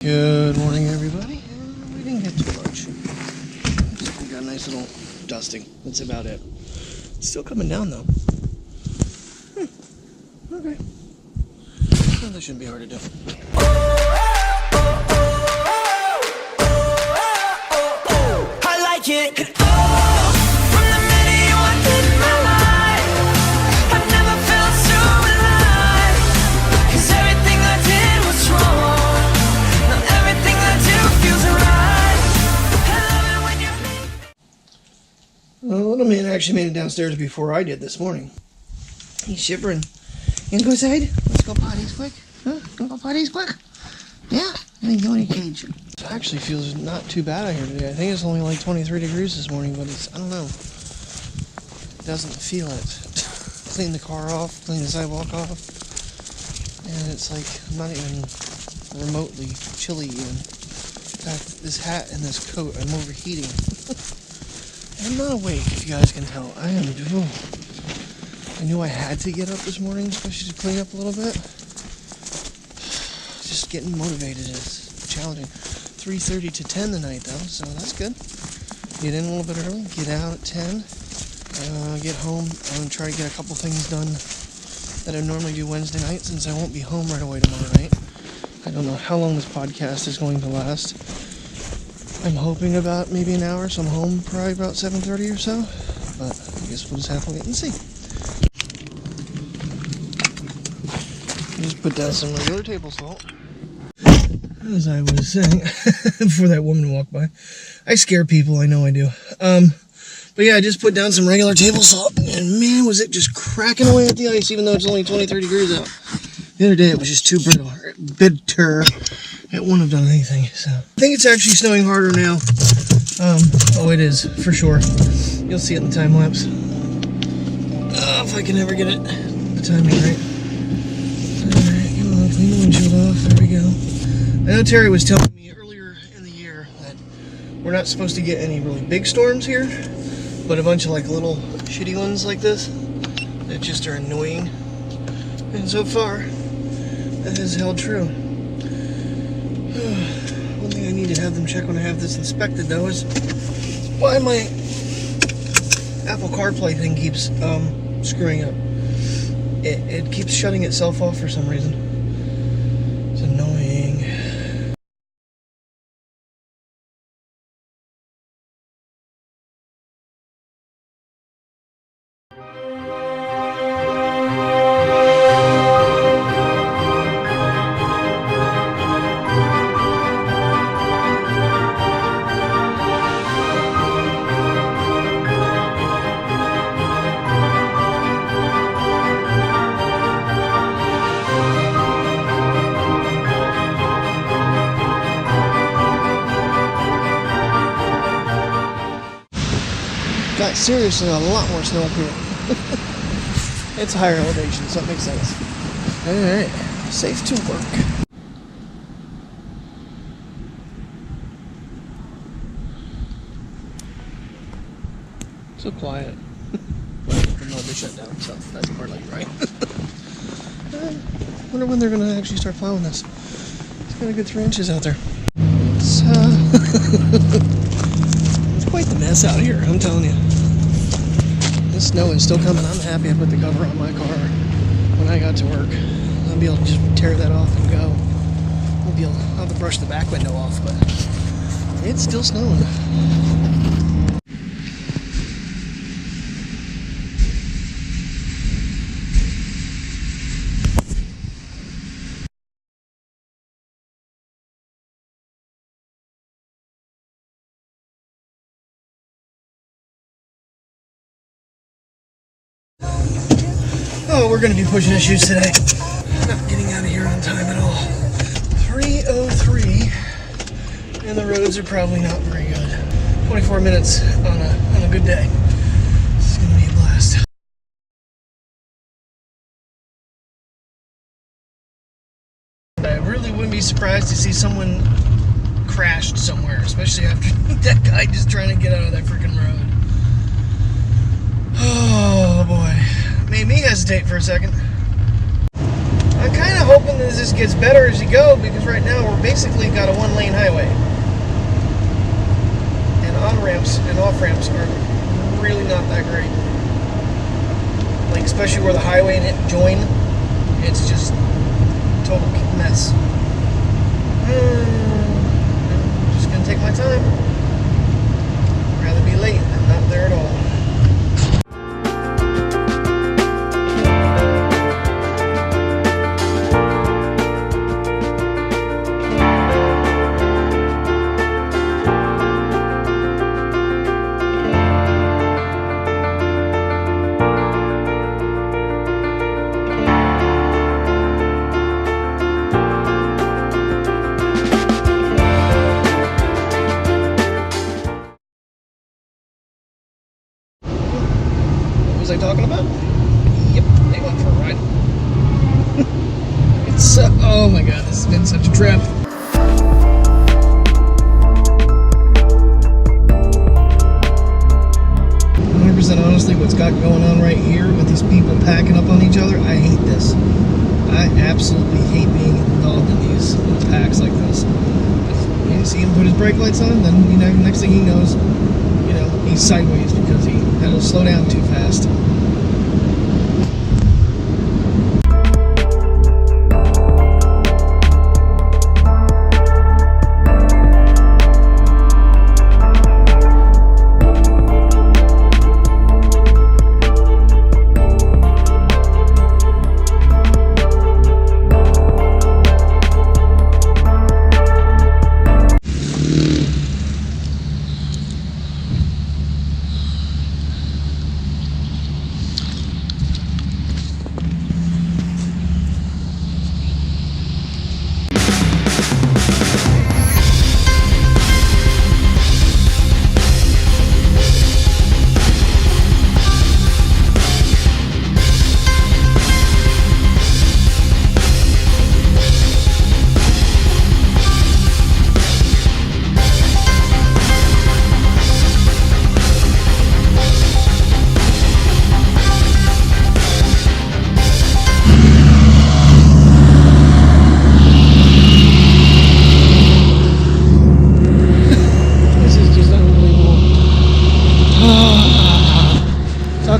Good morning, everybody. We didn't get too much. We got a nice little dusting. That's about it. It's still coming down, though. Okay. Well, that shouldn't be hard to do. I like it. From the minute you walked in my life, I've never felt so alive. 'Cause everything I did was wrong. Now everything I do feels right. I love it when you leave. Well, little man actually made it downstairs before I did this morning. He's shivering. You gonna go inside? Let's go potties quick. Huh? Gonna go potties quick? Yeah? I think go in your cage. It actually feels not too bad out here today. I think it's only like 23 degrees this morning, but it's, I don't know. It doesn't feel it. Clean the car off, clean the sidewalk off. And it's like not even remotely chilly even. In fact, this hat and this coat, I'm overheating. I'm not awake, if you guys can tell. I am. I knew I had to get up this morning, especially to clean up a little bit. Just getting motivated is challenging. 3:30 to 10 tonight, though, so that's good. Get in a little bit early, get out at 10, get home, and try to get a couple things done that I normally do Wednesday night, since I won't be home right away tomorrow night. I don't know how long this podcast is going to last. I'm hoping about maybe an hour, so I'm home probably about 7:30 or so, but I guess we'll just have to wait and see. Just put down some regular table salt. As I was saying, before that woman walked by, I scare people, I know I do. But yeah, I just put down some regular table salt, and man, was it just cracking away at the ice, even though it's only 23 degrees out. The other day, it was just too brittle, bitter. It wouldn't have done anything, so. I think it's actually snowing harder now. Oh, it is, for sure. You'll see it in the time lapse. If I can ever get it, the timing right. Alright, come on, clean the windshield off, there we go. I know Terry was telling me earlier in the year that we're not supposed to get any really big storms here, but a bunch of like little shitty ones like this that just are annoying. And so far, that has held true. One thing I need to have them check when I have this inspected, though, is why my Apple CarPlay thing keeps screwing up. It keeps shutting itself off for some reason. It's annoying. Got seriously a lot more snow up here. It's higher elevation, so it makes sense. Alright, safe to work. So quiet. The mud is shut down, so that's partly right. I wonder when they're going to actually start plowing this. It's got a good 3 inches out there. So it's quite the mess out here, I'm telling you. This snow is still coming. I'm happy I put the cover on my car when I got to work. I'll be able to just tear that off and go. I'll have to brush the back window off, but it's still snowing. Oh, we're going to be pushing issues today. Not getting out of here on time at all. 3:03, and the roads are probably not very good. 24 minutes on a good day. This is going to be a blast. I really wouldn't be surprised to see someone crashed somewhere, especially after that guy just trying to get out of that freaking road. Oh boy. Made me hesitate for a second. I'm kind of hoping that this gets better as you go, because right now we're basically got a one-lane highway. And on-ramps and off-ramps are really not that great. Like, especially where the highway and it join, it's just a total mess. I'm just gonna take my time. I'd rather be late than not there at all. Was I talking about? Yep, they went for a ride. It's so, oh my god, this has been such a trip. Honestly, what's got going on right here with these people packing up on each other, I hate this. I absolutely hate being involved in these packs like this. You see him put his brake lights on, then you know, next thing he knows, you know, he's sideways because he had to slow down too fast.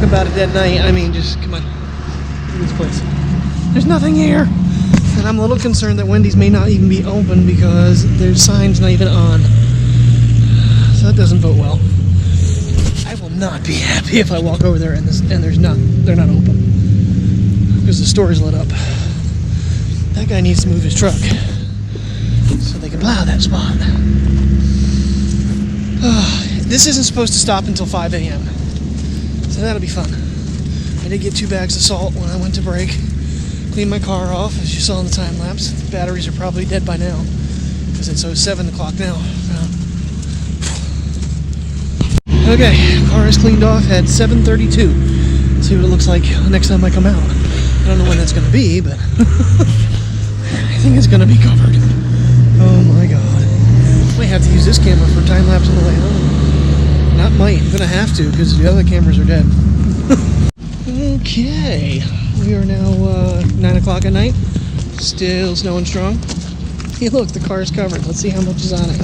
About it at night. I mean, just come on, look at this place. There's nothing here, and I'm a little concerned that Wendy's may not even be open because there's signs not even on. So that doesn't bode well. I will not be happy if I walk over there and they're not open because the store is lit up. That guy needs to move his truck so they can plow that spot. This isn't supposed to stop until 5 a.m. So that'll be fun. I did get 2 bags of salt when I went to break. Cleaned my car off, as you saw in the time lapse. The batteries are probably dead by now, because it's 7 o'clock now. Okay, car is cleaned off at 7:32. See what it looks like next time I come out. I don't know when that's going to be, but I think it's going to be covered. Oh my god. Might have to use this camera for time lapse on the way home. Not might, I'm gonna have to because the other cameras are dead. Okay, we are now 9 o'clock at night. Still snowing strong. Hey, look, the car is covered. Let's see how much is on it.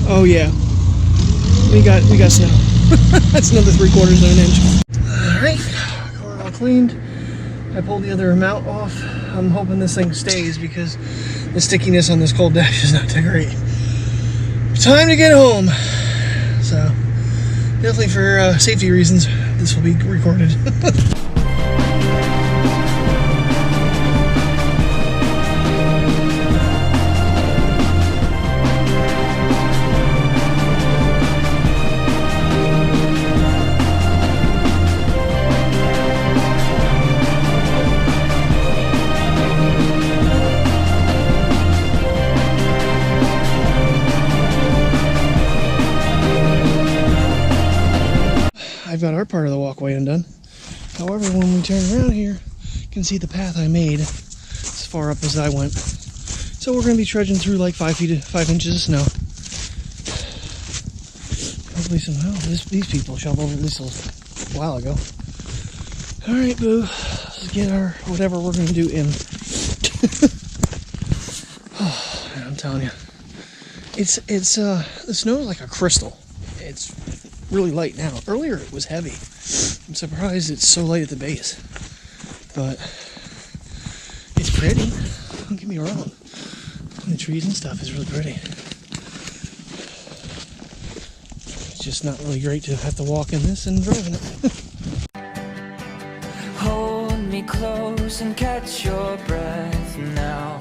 Oh yeah, we got snow. That's another 3/4 of an inch. All right, car all cleaned. I pulled the other mount off. I'm hoping this thing stays because the stickiness on this cold dash is not that great. Time to get home. So, definitely for safety reasons, this will be recorded. I've got our part of the walkway undone. However, when we turn around here, you can see the path I made as far up as I went. So we're going to be trudging through like 5 inches of snow. Hopefully somehow these people shoveled at least a while ago. All right, boo. Let's get our whatever we're going to do in. Oh, man, I'm telling you, it's the snow is like a crystal. It's really light now. Earlier it was heavy. I'm surprised it's so light at the base, but it's pretty. Don't get me wrong. The trees and stuff is really pretty. It's just not really great to have to walk in this and drive in it. Hold me close and catch your breath now.